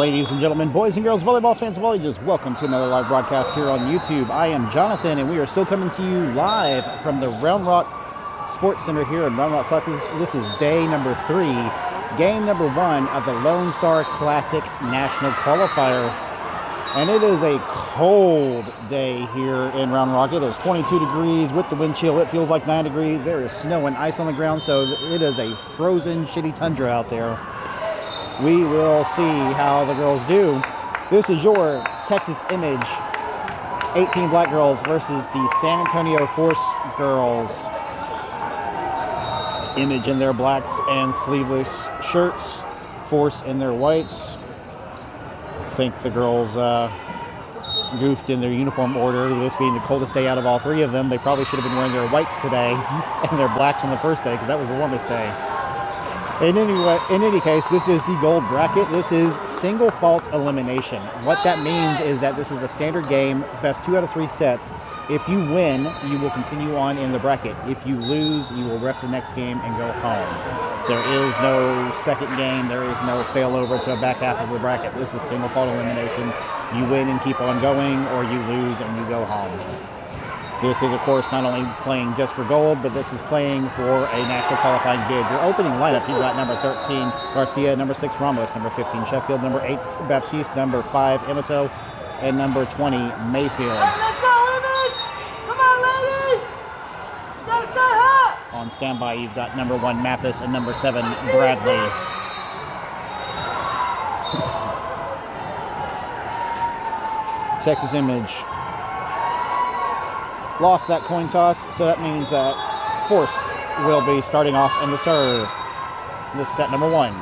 Ladies and gentlemen, boys and girls, volleyball fans of all ages, welcome to another live broadcast here on YouTube. I am Jonathan, and we are still coming to you live from the Round Rock Sports Center here in Round Rock, Texas. This is day number 3, game number 1 of the Lone Star Classic National Qualifier. And it is a cold day here in Round Rock. It is 22 degrees with the wind chill. It feels like 9 degrees. There is snow and ice on the ground, so it is a frozen, shitty tundra out there. We will see how the girls do. This is your Texas Image 18 black girls versus the San Antonio Force girls. Image in their blacks and sleeveless shirts, Force in their whites. I think the girls goofed in their uniform order, this being the coldest day out of all 3 of them. They probably should have been wearing their whites today and their blacks on the first day because that was the warmest day. In any case, this is the gold bracket. This is single fault elimination. What that means is that this is a standard game, best 2 out of 3 sets. If you win, you will continue on in the bracket. If you lose, you will ref the next game and go home. There is no second game. There is no failover to a back half of the bracket. This is single fault elimination. You win and keep on going, or you lose and you go home. This is, of course, not only playing just for gold, but this is playing for a national qualifying bid. Your opening lineup, you've got number 13, Garcia, number 6, Ramos, number 15, Sheffield, number 8, Baptiste, number 5, Amato, and number 20, Mayfield. Hey, let's go, Image! Come on, ladies! You gotta stay hot! On standby, you've got number 1, Mathis, and number 7, Bradley. Texas Image lost that coin toss, so that means that Force will be starting off in the serve. This is set number 1.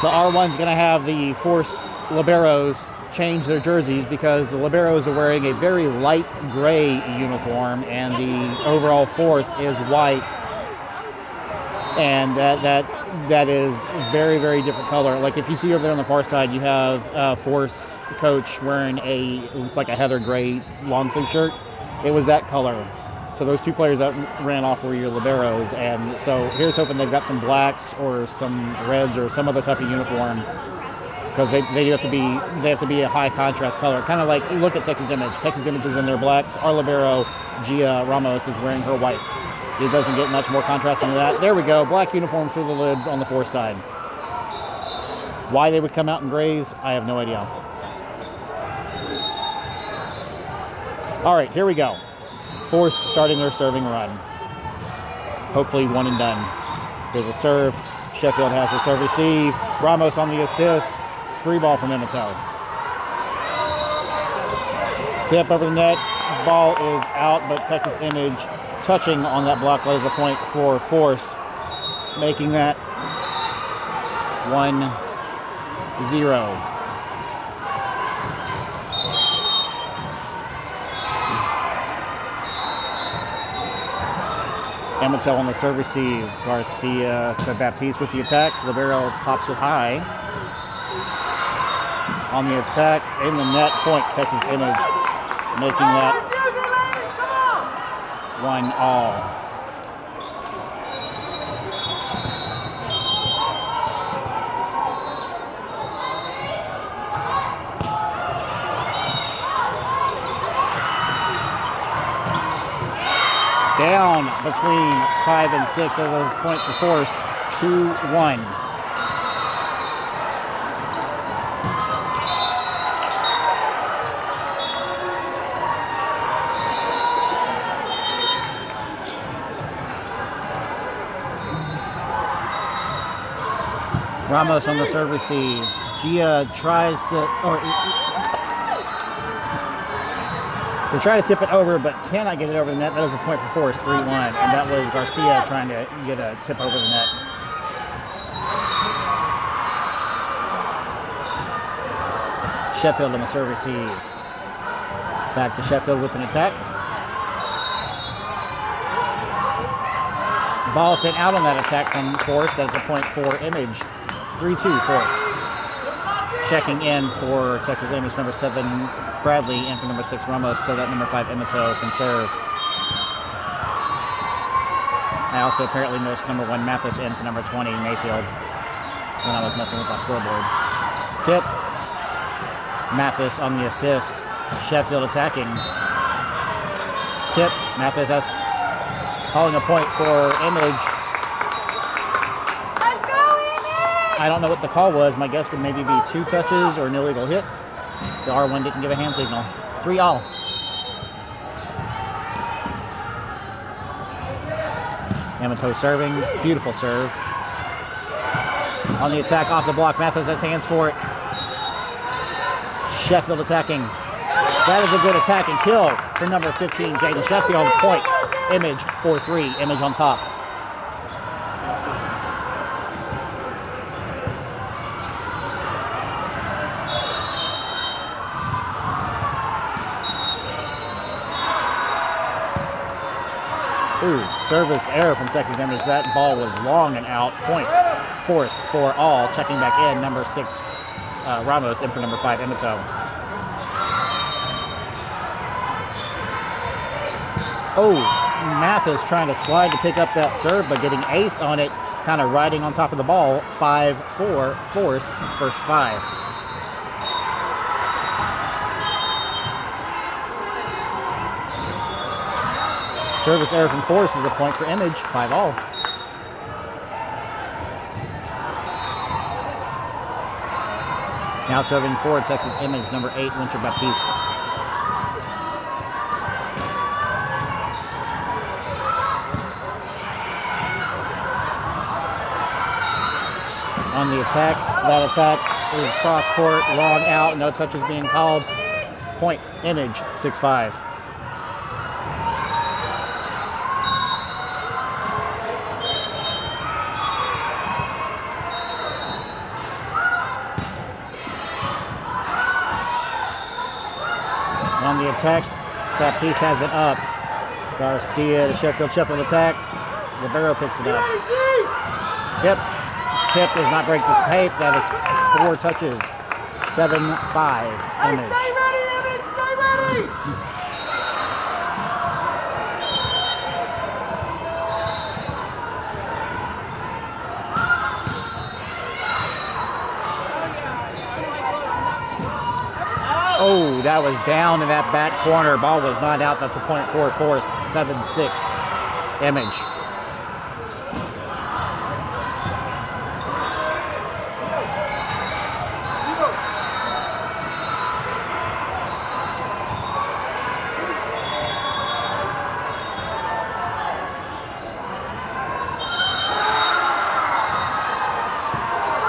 The R1's going to have the Force liberos change their jerseys because the liberos are wearing a very light gray uniform and the overall Force is white. And that is very, very different color. Like if you see over there on the far side, you have Force coach wearing it looks like a heather gray long sleeve shirt. It was that color. So those 2 players that ran off were your liberos, and so here's hoping they've got some blacks or some reds or some other type of uniform, because they have to be a high contrast color. Kind of like look at Texas Image. Texas Image is in their blacks. Our libero Gia Ramos is wearing her whites. It doesn't get much more contrast than that. There we go. Black uniforms for the libs on the Force side. Why they would come out in grays, I have no idea. All right, here we go. Force starting their serving run. Hopefully one and done. Here's a serve. Sheffield has the serve receive. Ramos on the assist. Free ball from Amato. Tip over the net. Ball is out, but Texas Image touching on that block lays a point for Force, making that 1-0. Amato on the serve receive. Garcia to Baptiste with the attack. Libero pops it high. On the attack, in the net, point, Texas Image, making that 1-all. Down between 5 and 6 of those points for Force, 2-1. Ramos on the serve receive. Gia tries to, they try to tip it over, but cannot get it over the net. That is a point for Force, 3-1. And that was Garcia trying to get a tip over the net. Sheffield on the serve receive. Back to Sheffield with an attack. Ball sent out on that attack from Force. That's a point for Image. 3-2 Force. Checking in for Texas Image, number 7 Bradley, and for number 6 Ramos, so that number 5 Emito can serve. I also apparently noticed number 1 Mathis in for number 20 Mayfield when I was messing with my scoreboard. Tip. Mathis on the assist. Sheffield attacking. Tip. Mathis has calling a point for Image. Let's go, Image! I don't know what the call was. My guess would maybe be 2 touches or an illegal hit. The R1 didn't give a hand signal. 3-all. Yamato serving. Beautiful serve. On the attack off the block. Mathis has hands for it. Sheffield attacking. That is a good attack and kill for number 15, Jaden Sheffield. Point. Image 4-3. Image on top. Ooh, service error from Texas Image. That ball was long and out. Point. Force for all. Checking back in. Number 6, Ramos, in for number 5, Emito. Oh, Mathis trying to slide to pick up that serve, but getting aced on it, kind of riding on top of the ball. 5-4, Force, first 5. Service error from Force is a point for Image, 5-all. Now serving for Texas Image, number 8, Winter Baptiste. On the attack, that attack is cross court, long out, no touches being called. Point, Image, 6-5. On the attack, Baptiste has it up. Garcia to Sheffield. Sheffield attacks. Ribeiro picks it up. Tip. Tip does not break the tape. That is 4 touches. 7-5. Image. Stay ready, Image! Stay ready! Oh, that was down in that back corner. Ball was not out. That's a point for Force. 7-6. Image.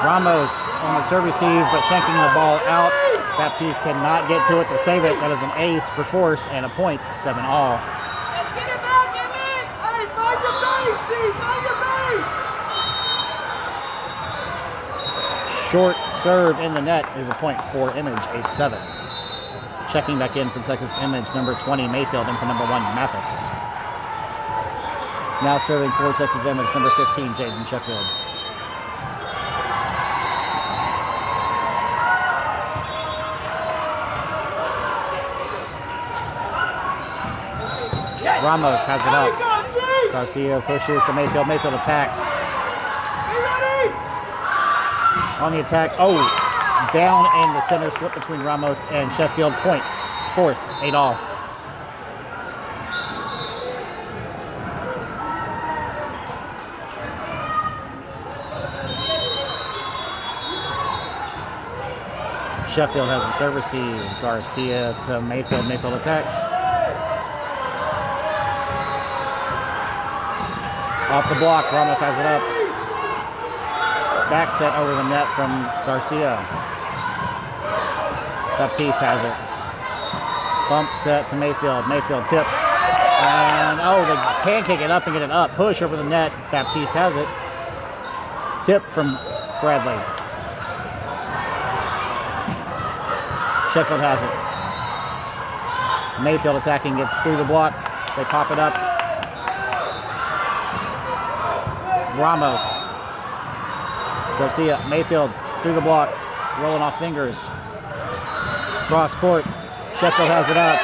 Ramos on the serve receive, but shanking the ball out. Baptiste cannot get to it to save it. That is an ace for Force and a point, 7-all. Let's get it back, Image! Hey, find your base, G! Find your base! Short serve in the net is a point for Image, 8-7. Checking back in for Texas Image, number 20, Mayfield, and for number 1, Mathis. Now serving for Texas Image, number 15, Jaden Sheffield. Ramos has it up. Garcia pushes to Mayfield. Mayfield attacks. On the attack. Oh, down in the center split between Ramos and Sheffield. Point. Force. 8-all. Sheffield has the serve receive. Garcia to Mayfield. Mayfield attacks. Off the block, Ramos has it up. Back set over the net from Garcia. Baptiste has it. Bump set to Mayfield. Mayfield tips. And, oh, they can kick it up and get it up. Push over the net. Baptiste has it. Tip from Bradley. Sheffield has it. Mayfield attacking, gets through the block. They pop it up. Ramos. Garcia, Mayfield through the block, rolling off fingers. Cross court. Sheffield has it up.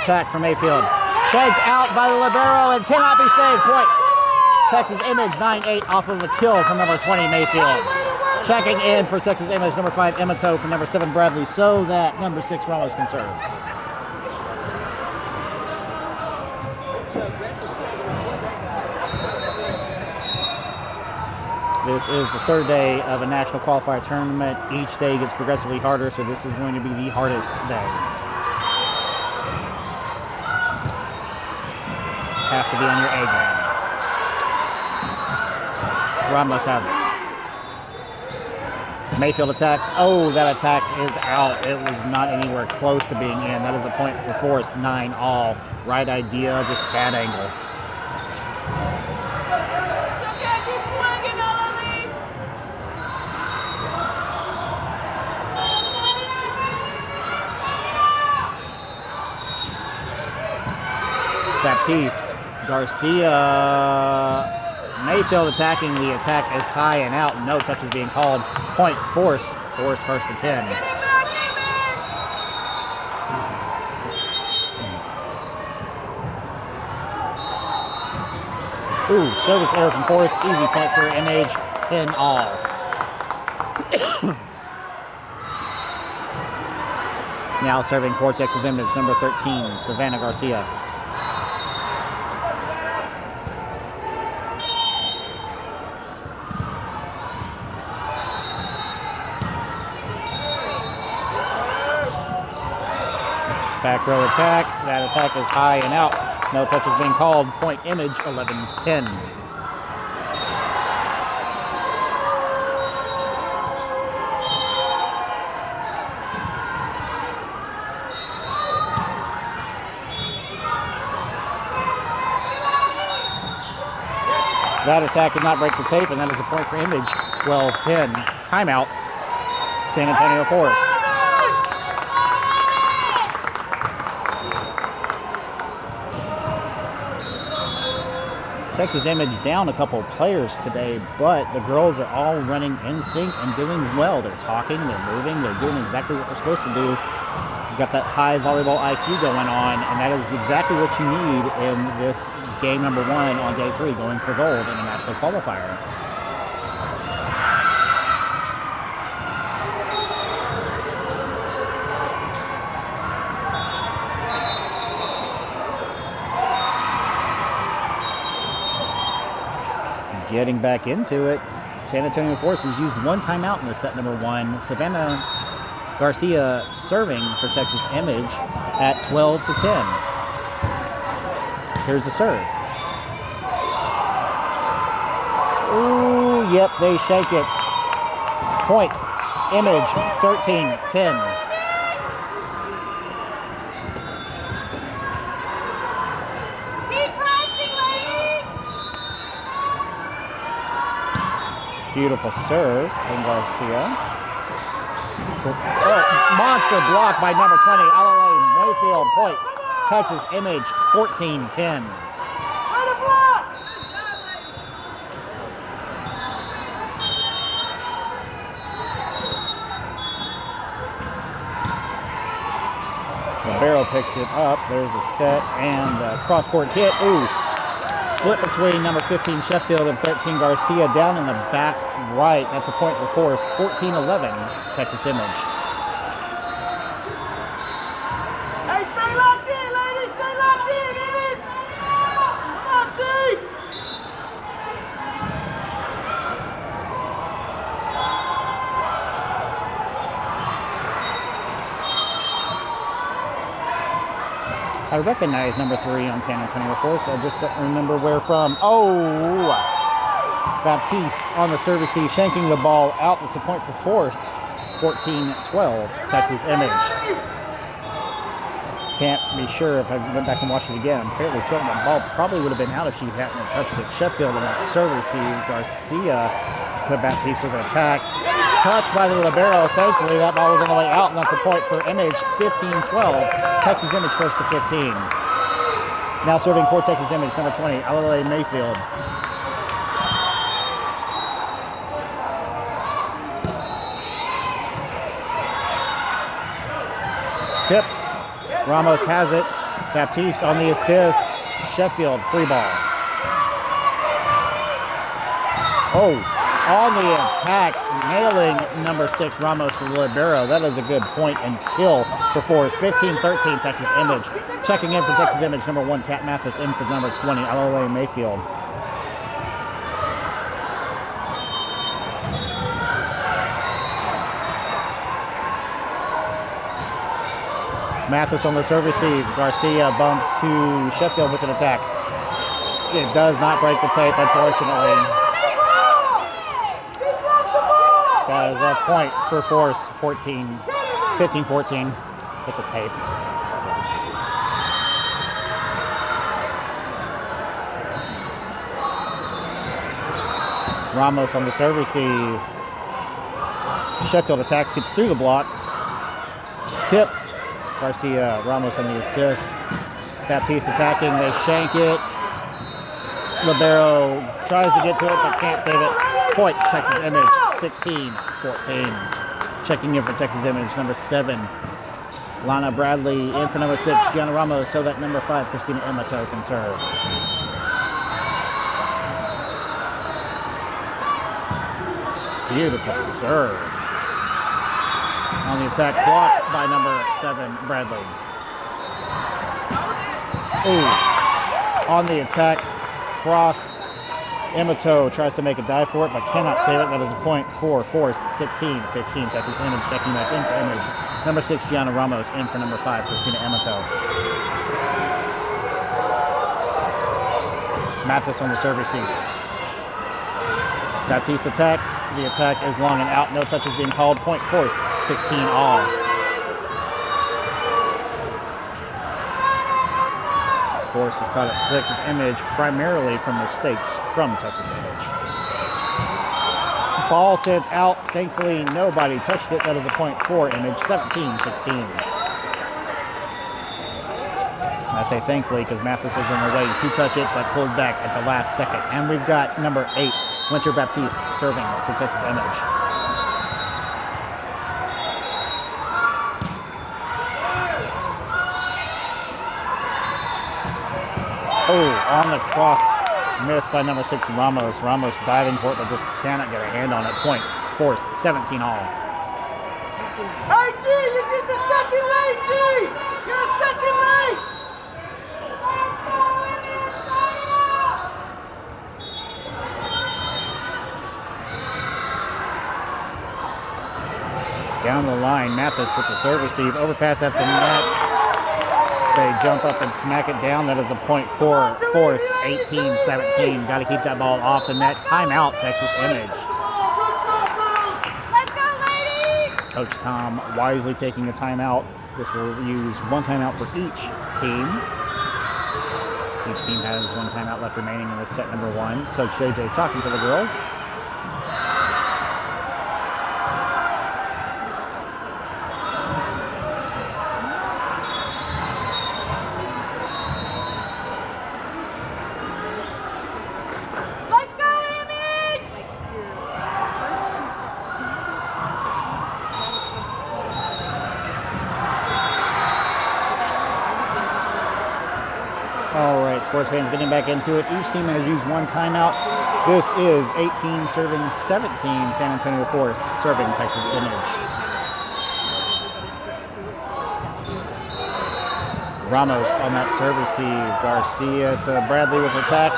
Attack from Mayfield. Shanked out by the libero and cannot be saved. Point. Texas Image 9-8 off of a kill from number 20 Mayfield. Checking in for Texas Image, number 5 Emato from number 7 Bradley, so that number 6 Ramos can serve. This is the third day of a national qualifier tournament. Each day gets progressively harder, so this is going to be the hardest day. Have to be on your A game. Ramos has it. Mayfield attacks. Oh, that attack is out. It was not anywhere close to being in. That is a point for Forrest, 9-all. Right idea, just bad angle. Baptiste, Garcia, Mayfield attacking. The attack is high and out. No touches being called. Point Force. Force first to 10. Ooh, service error from Force. Easy point for MH. 10-all. Now serving for Texas Image, number 13, Savannah Garcia. Back row attack. That attack is high and out. No touches being called. Point Image, 11-10. That attack did not break the tape, and that is a point for Image, 12-10. Timeout, San Antonio Forest. Texas Image down a couple players today, but the girls are all running in sync and doing well. They're talking, they're moving, they're doing exactly what they're supposed to do. You've got that high volleyball IQ going on, and that is exactly what you need in this game number 1 on day 3, going for gold in a national qualifier. Getting back into it, San Antonio Force has used one timeout in this set number 1. Savannah Garcia serving for Texas Image at 12-10. Here's the serve. Ooh, yep, they shake it. Point Image, 13-10. Beautiful serve from Garcia. Oh, monster block by number 20, Alale Mayfield. Point. Texas Image, 14-10. Libero picks it up. There's a set and a cross-court hit. Ooh. Split between number 15 Sheffield and 13 Garcia down in the back right. That's a point for Forrest. 14-11, Texas Image. Hey, stay locked in, ladies. Stay locked in, Image. Come on, G. I recognize number 3 on San Antonio Force. I just don't remember where from. Oh! Baptiste on the service tee, shanking the ball out. That's a point for Force. 14-12, Texas Image. Can't be sure if I went back and watched it again. I'm fairly certain that ball probably would have been out if she hadn't touched it. Sheffield on that service tee. Garcia to Baptiste with an attack. Touched by the libero. Thankfully, that ball was on the way out, and that's a point for Image. 15-12. Texas Image first to 15. Now serving for Texas Image, number 20, Alele Mayfield. Tip. Ramos has it. Baptiste on the assist. Sheffield, free ball. Oh, on the attack, nailing number 6, Ramos to the libero. That is a good point and kill for Forrest. 15-13, Texas Image. Checking in for Texas Image, number 1, Kat Mathis, in for number 20, Alele Mayfield. Mathis on the serve receive. Garcia bumps to Sheffield with an attack. It does not break the tape, unfortunately. That is a point for Forrest, 15-14. It's a tape. Ramos on the serve receive. Sheffield attacks, gets through the block. Tip. Garcia, Ramos on the assist. Baptiste attacking, they shank it. Libero tries to get to it, but can't save it. Point, Texas Image, 16-14. Checking in for Texas Image, number 7, Lana Bradley. In for number 6, Gianna Ramos, so that number 5, Christina Emato can serve. Beautiful serve. On the attack, blocked by number 7, Bradley. Ooh. On the attack, cross. Emato tries to make a dive for it, but cannot save it. That is a point for Forrest, 16-15. Texas Image checking back into Image. Number 6, Gianna Ramos, in for number 5, Christina Emato. Mathis on the serve receive. Baptiste attacks. The attack is long and out. No touches being called. Point Force, 16 all. Force has caught at Texas Image primarily from mistakes from Texas Image. Ball sent out. Thankfully, nobody touched it. That is a point for Image, 17-16. I say thankfully because Mathis was on the way to touch it, but pulled back at the last second. And we've got number 8, Winter Baptiste, serving for Texas Image. Oh, on the cross, missed by number 6, Ramos. Ramos diving for it, but just cannot get a hand on it. Point, Force, 17 all. Hey, G, you're just a second late, G! You're a second late! Down the line, Mathis with the serve receive, overpass at the net. They jump up and smack it down. That is a point for Force, 18-17. Got to keep that ball off the net. Timeout, Texas Image. Let's go, ladies! Coach Tom wisely taking a timeout. This will use one timeout for each team. Each team has one timeout left remaining in this set number 1. Coach JJ talking to the girls. Sports fans getting back into it. Each team has used one timeout. This is 18 serving 17. San Antonio Forest serving Texas Image. Ramos on that serve receive. Garcia to Bradley with attack.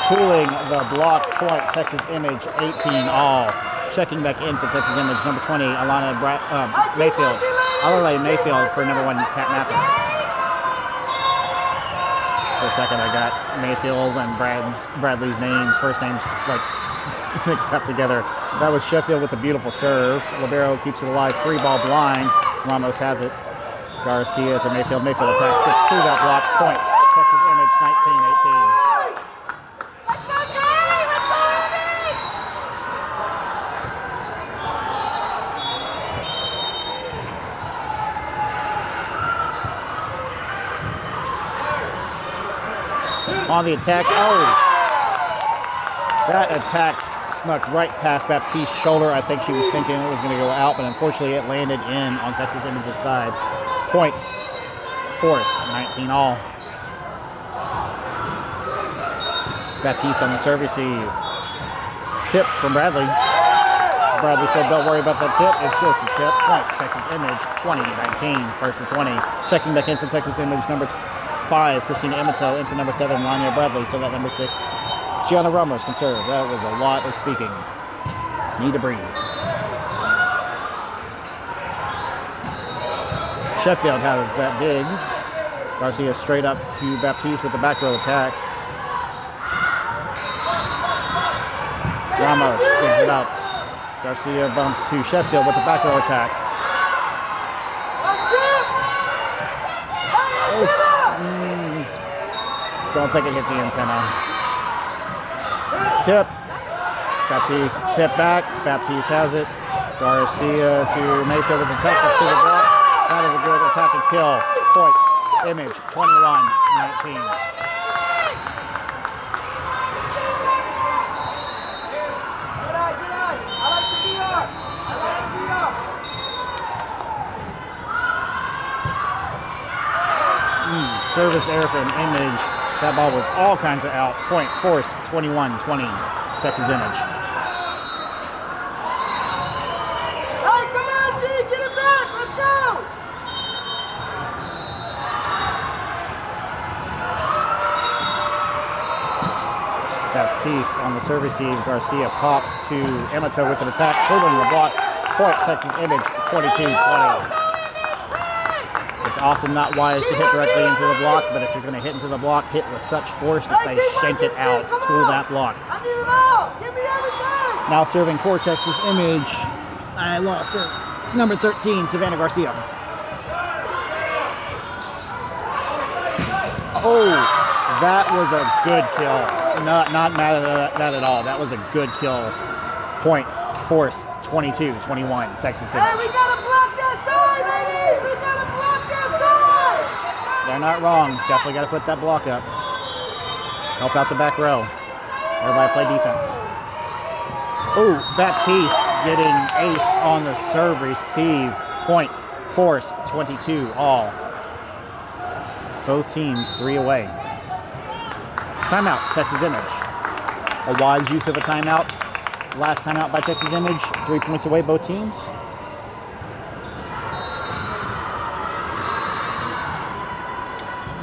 Tooling the block. Point, Texas Image, 18 all. Checking back in for Texas Image, number 20, Alele Mayfield for number 1, Kat Mathis. For a second, I got Mayfield and Bradley's names, first names, like mixed up together. That was Sheffield with a beautiful serve. Libero keeps it alive, free ball blind. Ramos has it. Garcia to Mayfield. Mayfield attacks, gets through that block. Point, Texas Image, 19-18. Let's go, Jay! Let's go, Image! on the attack. Oh, that attack snuck right past Baptiste's shoulder. I think she was thinking it was going to go out, but unfortunately it landed in on Texas Image's side. Point, Forrest, 19 all. Baptiste on the serve receive. Tip from Bradley. Bradley said, don't worry about that tip. It's just a tip. Point, Texas Image, 20-19. First and 20. Checking back in for Texas Image, number 5, Christina Amato. In for number 7, Lanya Bradley. So that number 6, Gianna Ramos can serve. That was a lot of speaking. Need to breathe. Sheffield has that big. Garcia straight up to Baptiste with the back row attack. Ramos gives it up. Garcia bumps to Sheffield with the back row attack. Don't think it hit the antenna. Tip. Baptiste, tip back. Baptiste has it. Garcia to Mayfield with a technique to the block. That is a good attack and kill. Point, Image, 21-19. Service error from Image. That ball was all kinds of out. Point, Force, 21-20, Texas Image. Hey, come on, G, get it back. Let's go. Baptiste on the serve receive. Garcia pops to Amato with an attack. Holding the block. Point, Texas Image, 22-20. It's often not wise to hit directly into the block, but if you're going to hit into the block, hit with such force that they shank it out to that block. I need it all. Give me everything. Now serving for Texas Image. I lost her. Number 13, Savannah Garcia. Oh, that was a good kill. Not mad at that at all. That was a good kill. Point, Force, 22-21, Texas Image. Hey, we got to block that side, ladies. We got to block that side. They're not wrong. Definitely got to put that block up. Help out the back row. Everybody play defense. Oh, Baptiste getting ace on the serve receive. Point, Force, 22 all. Both teams 3 away. Timeout, Texas Image. A wise use of a timeout. Last timeout by Texas Image. 3 points away, both teams.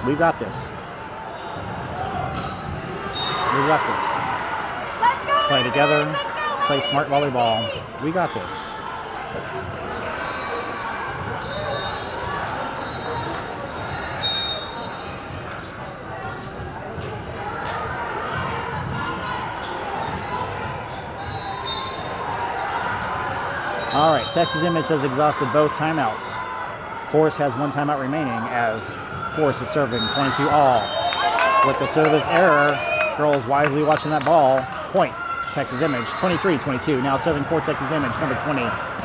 We got this. We got this. Let's go, Play together. Let's go. Play smart volleyball. We got this. All right, Texas Image has exhausted both timeouts. Force has 1 timeout remaining as Force is serving 22 all. With the service error, girls wisely watching that ball. Point, Texas Image, 23-22. Now serving for Texas Image, number 20,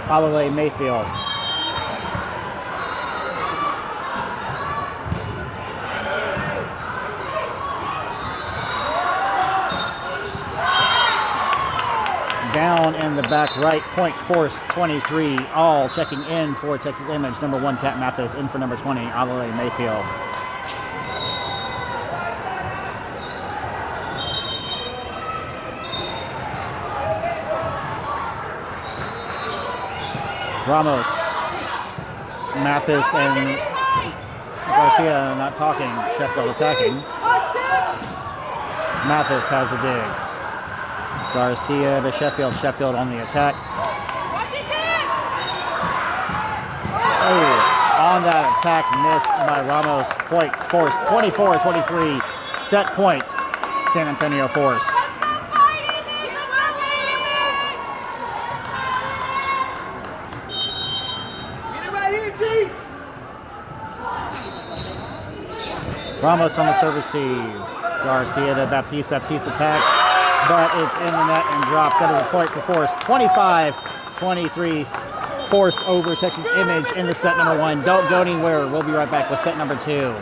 Alale Mayfield. Down in the back right, point, Force, 23 all. Checking in for Texas Image, number 1, Kat Mathis. In for number 20, Alale Mayfield. Ramos, Mathis, and Garcia not talking. Sheffield attacking. Mathis has the dig. Garcia to Sheffield. Sheffield on the attack. Oh, on that attack, missed by Ramos. Point, Force, 24-23. Set point, San Antonio Force. Ramos on the serve receive. Garcia to Baptiste. Baptiste attack, but it's in the net and drops. That is a point for Force. 25-23. Force over Texas Image in the set number 1. Don't go anywhere. We'll be right back with set number 2.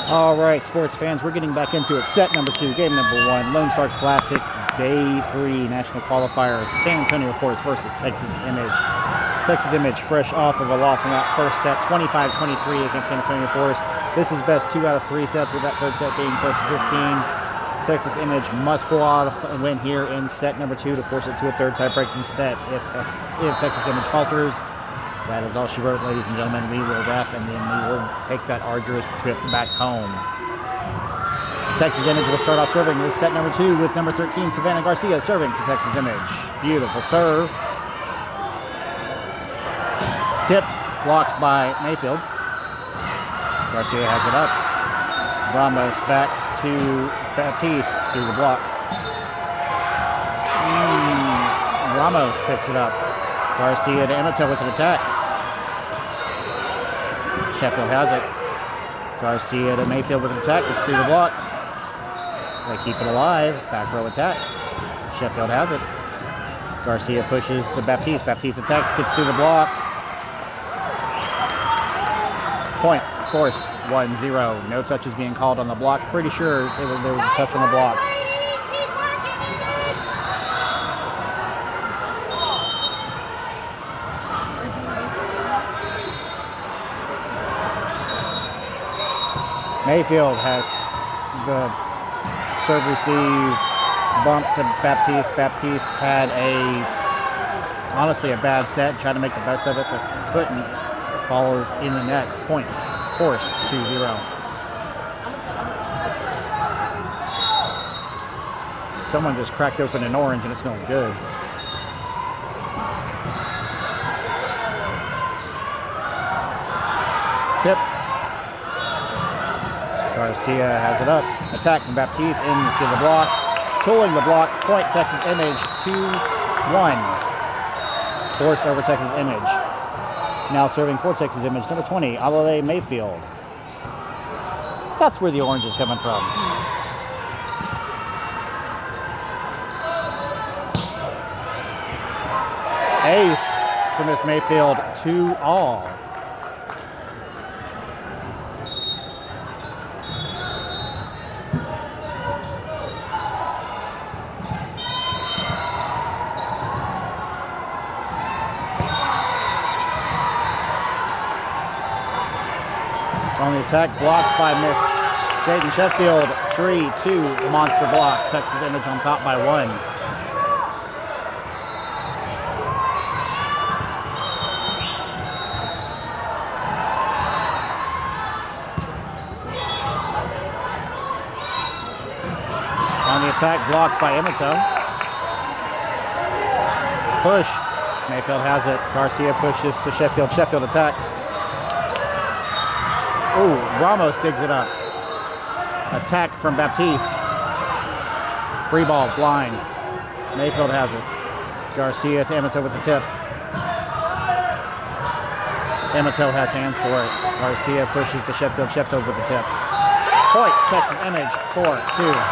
All right, sports fans, we're getting back into it. Set number 2, game number 1, Lone Star Classic, Day 3, National Qualifier, San Antonio Force versus Texas Image. Texas Image fresh off of a loss in that first set, 25-23 against San Antonio Force. This is best 2 out of 3 sets, with that third set being first to 15. Texas Image must pull out a win here in set number 2 to force it to a third tie-breaking set. If Texas Image falters, that is all she wrote, ladies and gentlemen. We will wrap, and then we will take that arduous trip back home. Texas Image will start off serving this set number 2 with number 13, Savannah Garcia, serving for Texas Image. Beautiful serve. Tip blocked by Mayfield. Garcia has it up. Ramos backs to Baptiste through the block. Ramos picks it up. Garcia to Emato with an attack. Sheffield has it. Garcia to Mayfield with an attack. Gets through the block. They keep it alive. Back row attack. Sheffield has it. Garcia pushes to Baptiste. Baptiste attacks. Gets through the block. Point. Force 1-0. No touches being called on the block. Pretty sure there was a touch on the block. Mayfield has the serve receive bump to Baptiste. Baptiste had honestly a bad set, tried to make the best of it, but couldn't. Ball is in the net. Point. Force 2-0. Someone just cracked open an orange and it smells good. Tip. Garcia has it up. Attack from Baptiste into the block. Pulling the block. Point Texas Image 2-1. Force over Texas Image. Now serving for Texas Image, number 20, Alale Mayfield. That's where the orange is coming from. Ace for Miss Mayfield, 2-all. On the attack, blocked by Miss Jaden Sheffield. 3-2 monster block. Texas Image on top by 1. On the attack, blocked by Emato. Push. Mayfield has it. Garcia pushes to Sheffield. Sheffield attacks. Ooh, Ramos digs it up. Attack from Baptiste. Free ball, blind. Mayfield has it. Garcia to Emato with the tip. Emato has hands for it. Garcia pushes to Sheffield. Sheffield with the tip. Point, Texas Image, 4-2.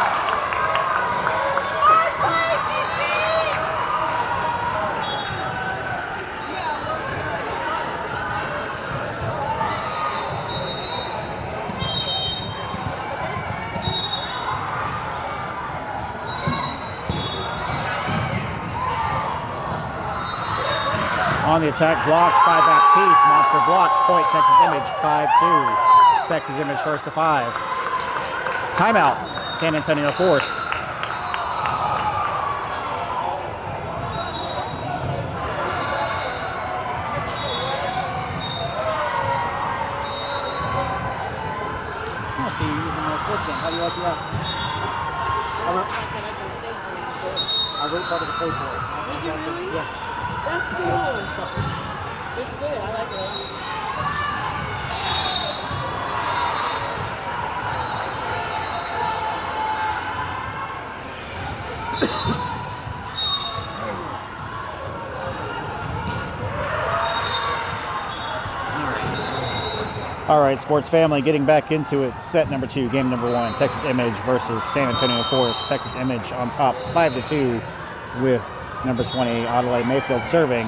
On the attack, blocked by Baptiste. Monster block. Point, Texas Image, 5-2. Texas Image first to 5. Timeout, San Antonio Force. I see you using my sports game. How do you like that? I wrote part of the code for it. Did you really? Yeah. That's cool. It's good. I like it. All right, sports family, getting back into it. Set number 2, game number 1, Texas Image versus San Antonio Force. Texas Image on top, 5-2, with number 20, Adelaide Mayfield serving.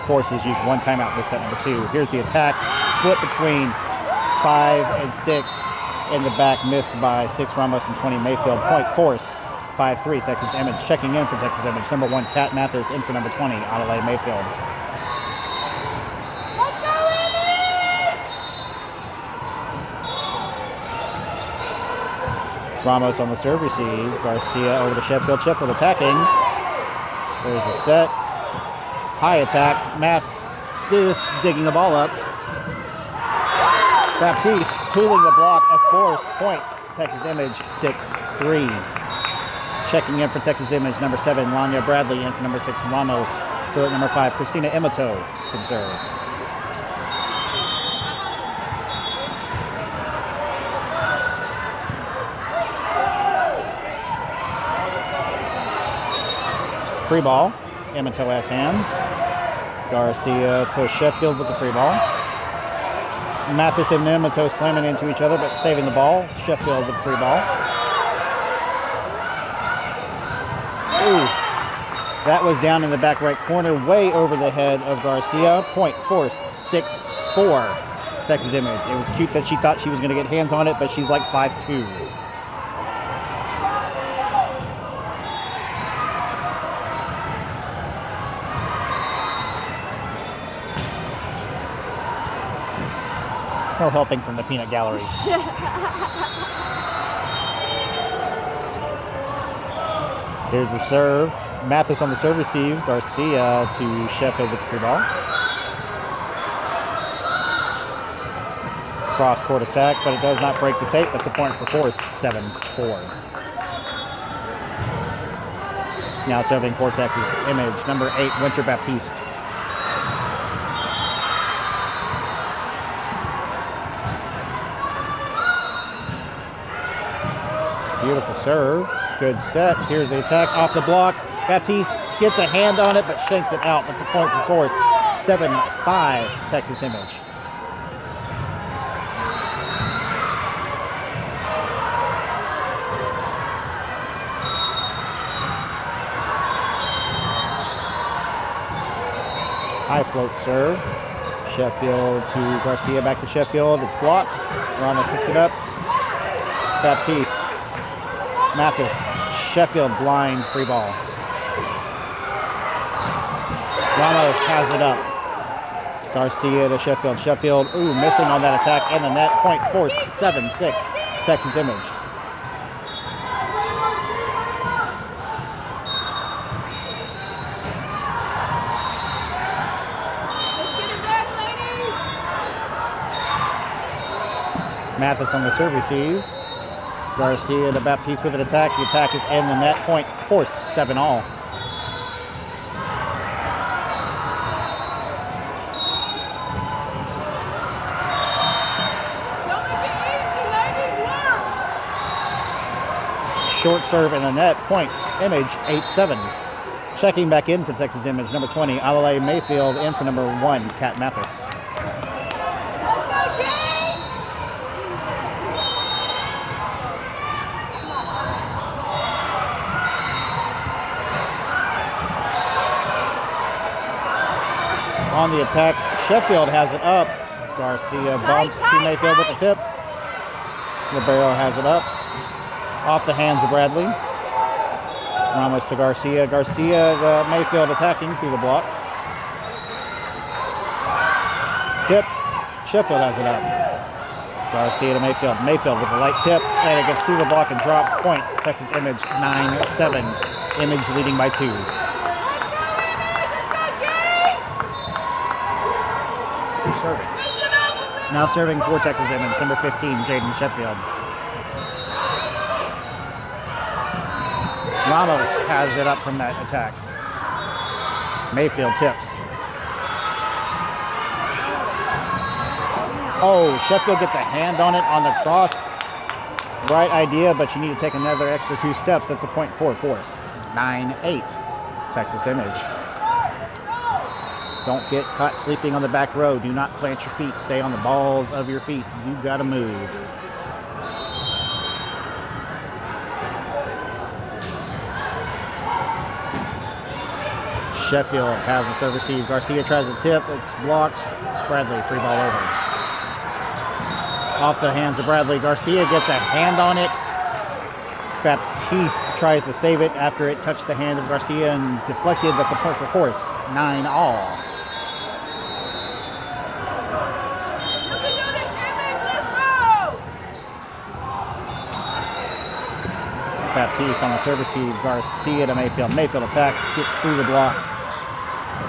Force has used 1 timeout this set number 2. Here's the attack, split between 5 and 6. in the back, missed by 6 Ramos and 20 Mayfield. Point force, 5-3 Texas Image. Checking in for Texas Image, number 1 Kat Mathis, in for number 20 Adelaide Mayfield. Let's go, Image! Ramos on the serve receive. Garcia over to Sheffield. Sheffield attacking. There's a set. High attack. Mathis digging the ball up. Baptiste tooling the block of force. Point. Texas Image 6-3. Checking in for Texas Image, number 7 Lanya Bradley, in for number 6 Ramos. So at number 5 Christina Imoto can serve. Free ball. Imoto has hands. Garcia to Sheffield with the free ball. Mathis and Imoto slamming into each other, but saving the ball. Sheffield with the free ball. Ooh, that was down in the back right corner, way over the head of Garcia. Point force, 6-4 Texas Image. It was cute that she thought she was going to get hands on it, but she's like 5'2". No helping from the peanut gallery. There's the serve. Mathis on the serve receive. Garcia to Sheffield with the free ball. Cross court attack, but it does not break the tape. That's a point for force, 7-4. Now serving for Texas Image, number 8 Winter Baptiste. Beautiful serve. Good set. Here's the attack off the block. Baptiste gets a hand on it, but shanks it out. That's a point for force. 7-5 Texas Image. High float serve. Sheffield to Garcia, back to Sheffield. It's blocked. Ramos picks it up. Baptiste. Mathis, Sheffield blind free ball. Ramos has it up. Garcia to Sheffield. Sheffield, ooh, missing on that attack and the net. Point force, 7-6 Texas Image. Mathis on the serve receive. Garcia to Baptiste with an attack. The attack is in the net. Point force, 7-all. Don't make it easy, ladies. Work. Short serve in the net. Point Image, 8-7. Checking back in for Texas Image, number 20 Adelaide Mayfield, in for number 1 Kat Mathis. Let's go, Jay! On the attack, Sheffield has it up. Garcia bumps to Mayfield with the tip. Libero has it up. Off the hands of Bradley. Ramos to Garcia. Garcia, Mayfield attacking through the block. Tip. Sheffield has it up. Garcia to Mayfield. Mayfield with a light tip, and it gets through the block and drops. Point Texas Image, 9-7. Image leading by 2. Serving. Now serving for Texas Image, number 15, Jaden Sheffield. Ramos has it up from that attack. Mayfield tips. Oh, Sheffield gets a hand on it on the cross. Right idea, but you need to take another extra 2 steps. That's a point for force. 9-8, Texas Image. Don't get caught sleeping on the back row. Do not plant your feet. Stay on the balls of your feet. You gotta move. Sheffield has the serve receive. Garcia tries to tip. It's blocked. Bradley, free ball over. Off the hands of Bradley. Garcia gets a hand on it. Baptiste tries to save it after it touched the hand of Garcia and deflected. That's a point for Forrest. 9-all. Baptiste on the serve receive. Garcia to Mayfield. Mayfield attacks, gets through the block.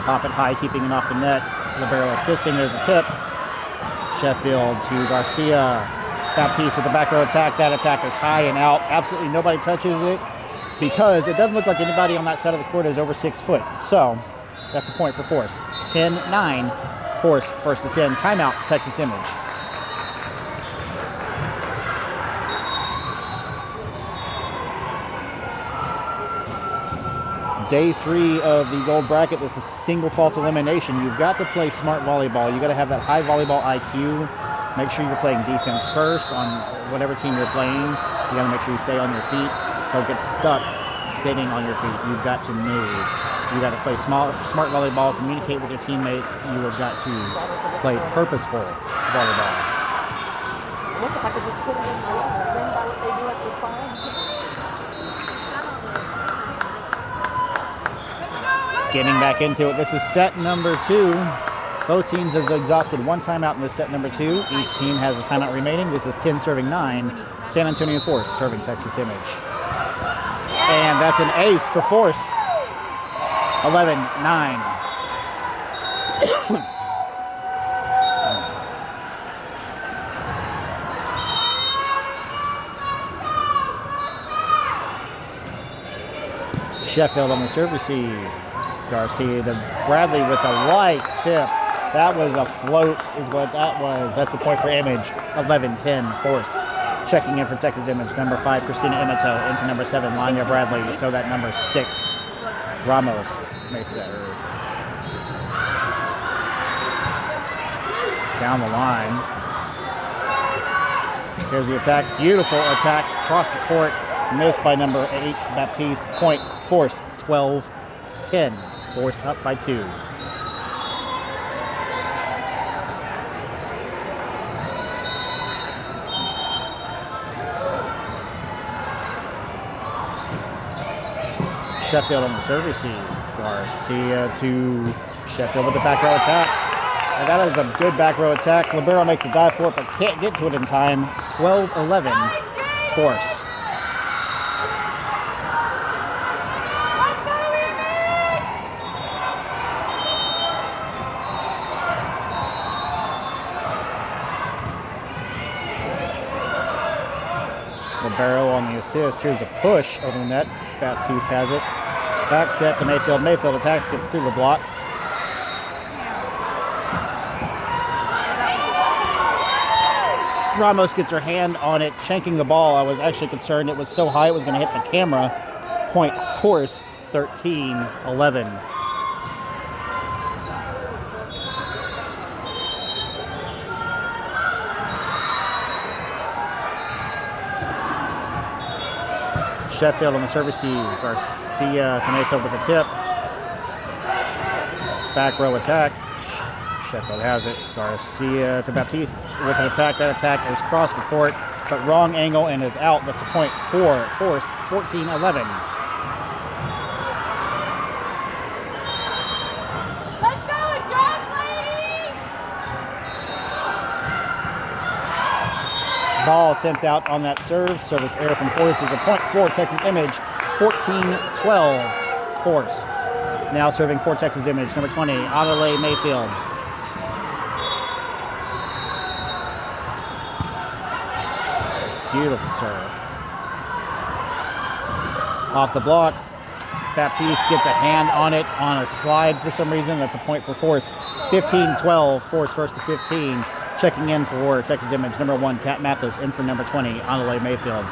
Pop it high, keeping it off the net. Libero assisting. There's a tip. Sheffield to Garcia. Baptiste with the back row attack. That attack is high and out. Absolutely nobody touches it because it doesn't look like anybody on that side of the court is over 6 foot. So that's a point for Force. 10-9. Force first to 10. Timeout, Texas Image. Day 3 of the gold bracket. This is single fault elimination. You've got to play smart volleyball. You've got to have that high volleyball IQ. Make sure you're playing defense first on whatever team you're playing. You got to make sure you stay on your feet. Don't get stuck sitting on your feet. You've got to move. You got to play smart volleyball, communicate with your teammates. You have got to play purposeful volleyball. Look, if I could just put it in my letters, then by what they do at the spas. Getting back into it. This is set number 2. Both teams have exhausted one timeout in this set number 2. Each team has a timeout remaining. This is 10 serving 9. San Antonio Force serving Texas Image. And that's an ace for Force. 11-9. Sheffield on the serve receive. Garcia to Bradley with a light tip. That was a float is what that was. That's a point for Image. 11-10 Force. Checking in for Texas Image. Number 5, Christina Imito. In for number 7, Lanya Bradley. So that number 6, Ramos may serve. Down the line. Here's the attack. Beautiful attack. Across the court. Missed by number 8, Baptiste. Point. Force. 12-10. Force up by 2. Sheffield on the serve receive. Garcia to Sheffield with the back row attack. And that is a good back row attack. Libero makes a dive for it, but can't get to it in time. 12-11. Force. Libero on the assist. Here's a push over the net. Baptiste has it. Back set to Mayfield. Mayfield attacks, gets through the block. Ramos gets her hand on it, shanking the ball. I was actually concerned it was so high it was going to hit the camera. Point Force, 13-11. Sheffield on the serve receive. Garcia to Mayfield with a tip. Back row attack. Sheffield has it. Garcia to Baptiste with an attack. That attack is across the court, but wrong angle and is out. That's a point for Force, 14-11. Let's go, adjust, ladies! Ball sent out on that serve. Service error from Force is a point for Texas Image. 14-12 Force. Now serving for Texas Image. Number 20, Adelaide Mayfield. Beautiful serve. Off the block. Baptiste gets a hand on it on a slide for some reason. That's a point for Force. 15-12. Force first to 15. Checking in for Texas Image. Number 1, Kat Mathis. In for number 20, Adelaide Mayfield.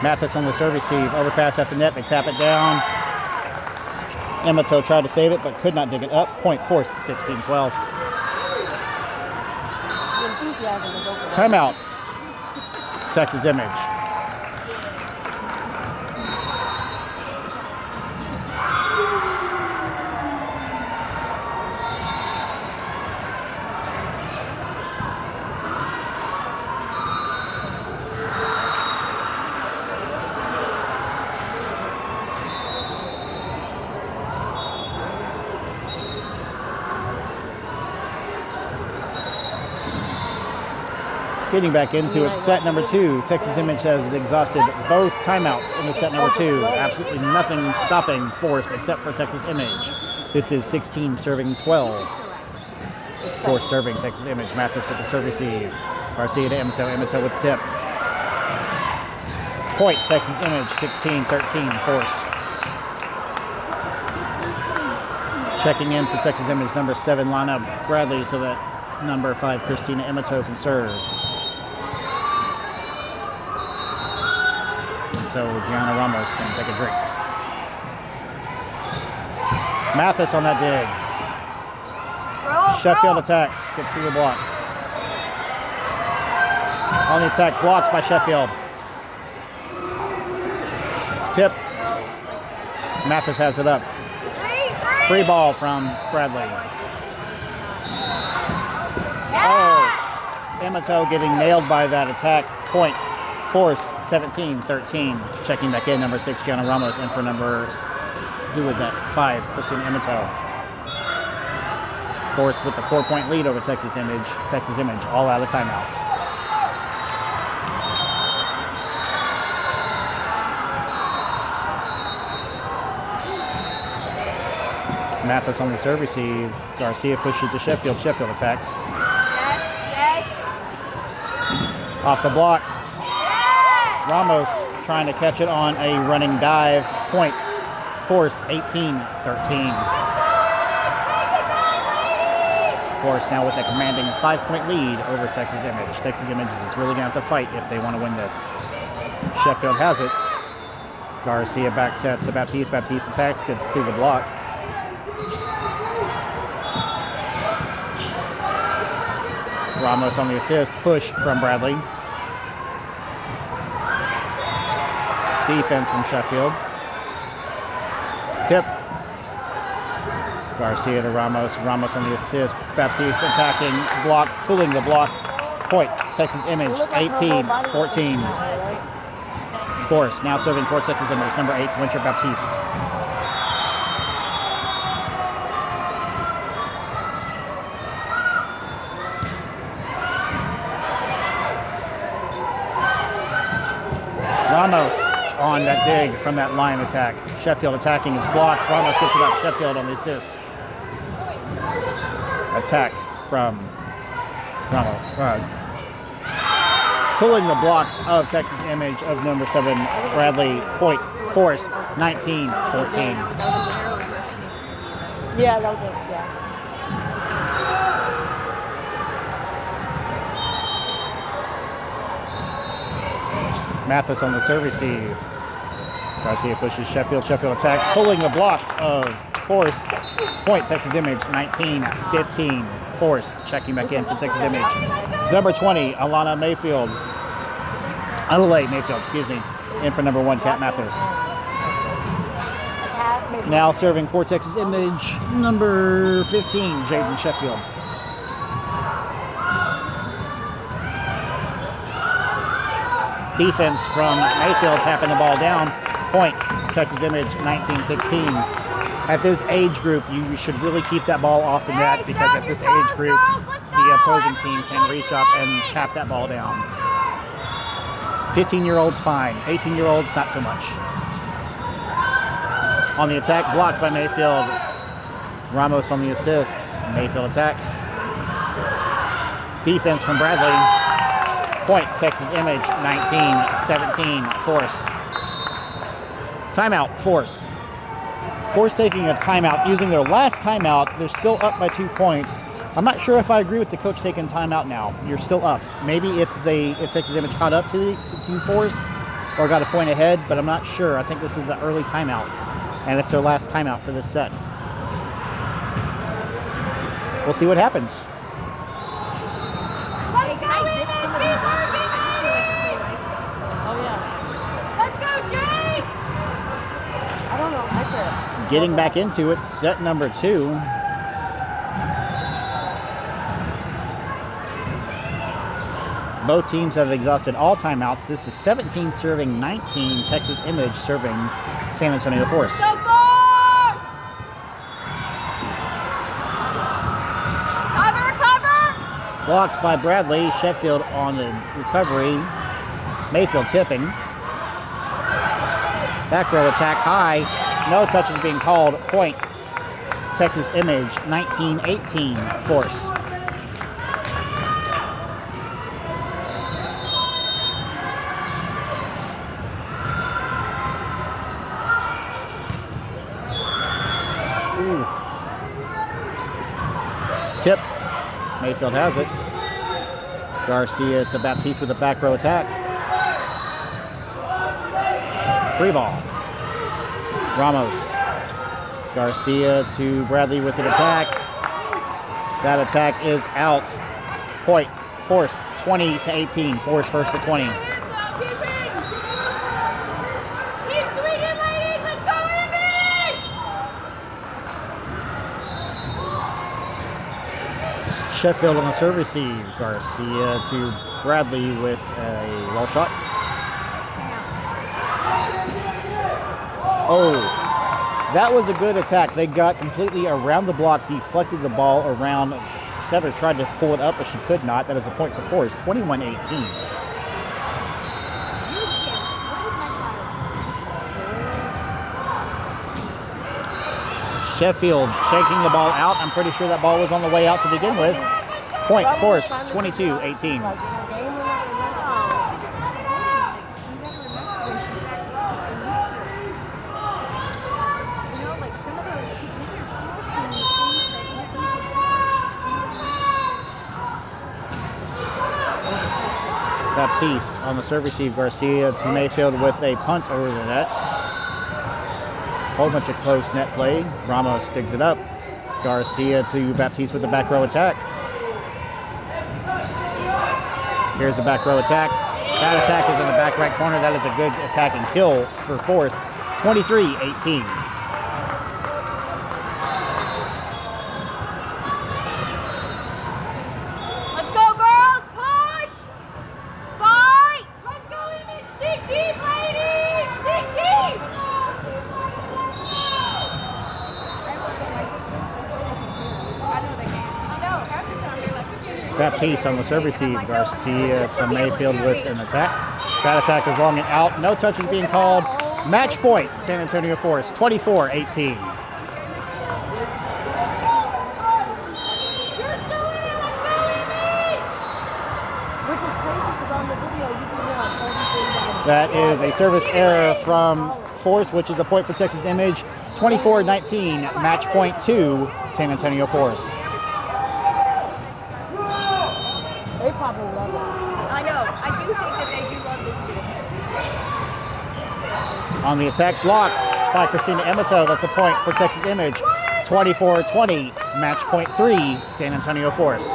Mathis on the serve receive. Overpass at the net. They tap it down. Emato tried to save it, but could not dig it up. Point Force, 16-12. Timeout. Texas Image. Getting back into it, set number 2. Texas Image has exhausted both timeouts in the set number 2. Absolutely nothing stopping Force except for Texas Image. This is 16 serving 12. Force serving Texas Image. Mathis with the serve receive. Garcia to Emato. Emato with tip. Point, Texas Image, 16-13, Force. Checking in for Texas Image, number 7, Lana Bradley, so that number 5, Christina Emato can serve. And so Gianna Ramos can take a drink. Mathis on that dig. Sheffield attacks, gets through the block. On the attack, blocked by Sheffield. Tip. Mathis has it up. Free ball from Bradley. Oh, Emato getting nailed by that attack. Point. Force 17-13. Checking back in, number 6, Gianna Ramos, and for number, who was that? 5, Christina Emato. Force with the 4-point lead over Texas Image. Texas Image all out of timeouts. Mathis on the serve receive. Garcia pushes to Sheffield. Sheffield attacks. Yes. Off the block. Ramos trying to catch it on a running dive. Point. Force 18-13. Force now with a commanding 5-point lead over Texas Image. Texas Image is really going to have to fight if they want to win this. Sheffield has it. Garcia back sets to Baptiste. Baptiste attacks, gets through the block. Ramos on the assist, push from Bradley. Defense from Sheffield. Tip. Garcia to Ramos. Ramos on the assist. Baptiste attacking, block, pulling the block. Point. Texas Image, 18-14. Force now serving for Texas Image, number 8, Winter Baptiste. Ramos on that dig from that line attack. Sheffield attacking, it's blocked. Ramos gets it up. Sheffield on the assist. Attack from Ramos. Pulling the block of Texas Image of number 7, Bradley. Point. Force 19-14. Yeah, that was it. Yeah. Mathis on the serve receive. Garcia pushes Sheffield. Sheffield attacks, pulling the block of Force. Point, Texas Image, 19-15. Force checking back in for Texas Image. Number 20, Adelaide Mayfield, excuse me, in for number 1, Kat Mathis. Now serving for Texas Image, number 15, Jaden Sheffield. Defense from Mayfield, tapping the ball down. Point, Texas Image, 19-16. At this age group, you should really keep that ball off the net, because at this age group, the opposing team can reach up and tap that ball down. 15-year-olds, fine. 18-year-olds, not so much. On the attack, blocked by Mayfield. Ramos on the assist. Mayfield attacks. Defense from Bradley. Point, Texas Image, 19-17, Force. Timeout, Force. Force taking a timeout, using their last timeout. They're still up by 2 points. I'm not sure if I agree with the coach taking timeout now. You're still up. Maybe if Texas Image caught up to Force or got a point ahead, but I'm not sure. I think this is an early timeout, and it's their last timeout for this set. We'll see what happens. Getting back into it, set number 2. Both teams have exhausted all timeouts. This is 17 serving 19. Texas Image serving San Antonio Force. Go Force! Cover! Blocked by Bradley. Sheffield on the recovery. Mayfield tipping. Back row attack high. No touches being called. Point. Texas Image, 19-18 Force. Ooh. Tip. Mayfield has it. Garcia to Baptiste with a back row attack. Free ball. Ramos. Garcia to Bradley with an attack. That attack is out. Point. Force 20-18. Force first to 20. Keep swinging, ladies. Let's go, Image. Sheffield on the serve receive. Garcia to Bradley with a roll shot. Oh, that was a good attack. They got completely around the block, deflected the ball around. Sever tried to pull it up, but she could not. That is a point for Force, 21-18. Sheffield shaking the ball out. I'm pretty sure that ball was on the way out to begin with. Point, Force, 22-18. Baptiste on the serve receive. Garcia to Mayfield with a punt over the net. Whole bunch of close net play. Ramos digs it up. Garcia to Baptiste with the back row attack. Here's the back row attack. That attack is in the back right corner. That is a good attack and kill for Force. 23-18. Let's go, girls. Push. Fight. Let's go, Image. Dig deep, ladies. Dig deep. Baptiste on the serve receive. Garcia to Mayfield with an attack. That attack is long and out. No touches being called. Match point, San Antonio Force, 24-18. That is a service error from Force, which is a point for Texas Image. 24-19, match point to San Antonio Force. They probably love it. I know. I do think that they do love this game. On the attack, blocked by Christina Emato. That's a point for Texas Image. 24-20, match point 3, San Antonio Force.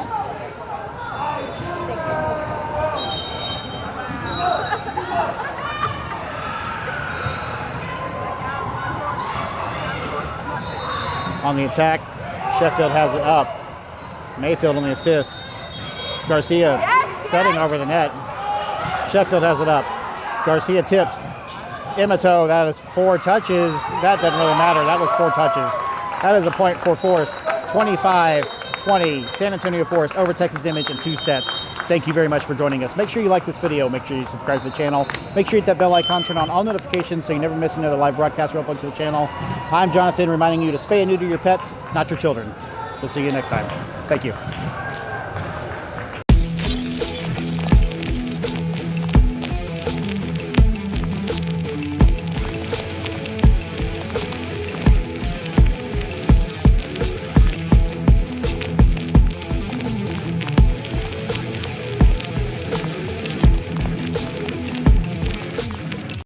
On the attack, Sheffield has it up. Mayfield on the assist. Garcia setting over the net. Sheffield has it up. Garcia tips. Emato, that is 4 touches. That doesn't really matter. That was 4 touches. That is a point for Force. 25-20, San Antonio Force over Texas Image in 2 sets. Thank you very much for joining us. Make sure you like this video. Make sure you subscribe to the channel. Make sure you hit that bell icon, turn on all notifications so you never miss another live broadcast or upload to the channel. I'm Jonathan, reminding you to spay and neuter your pets, not your children. We'll see you next time. Thank you.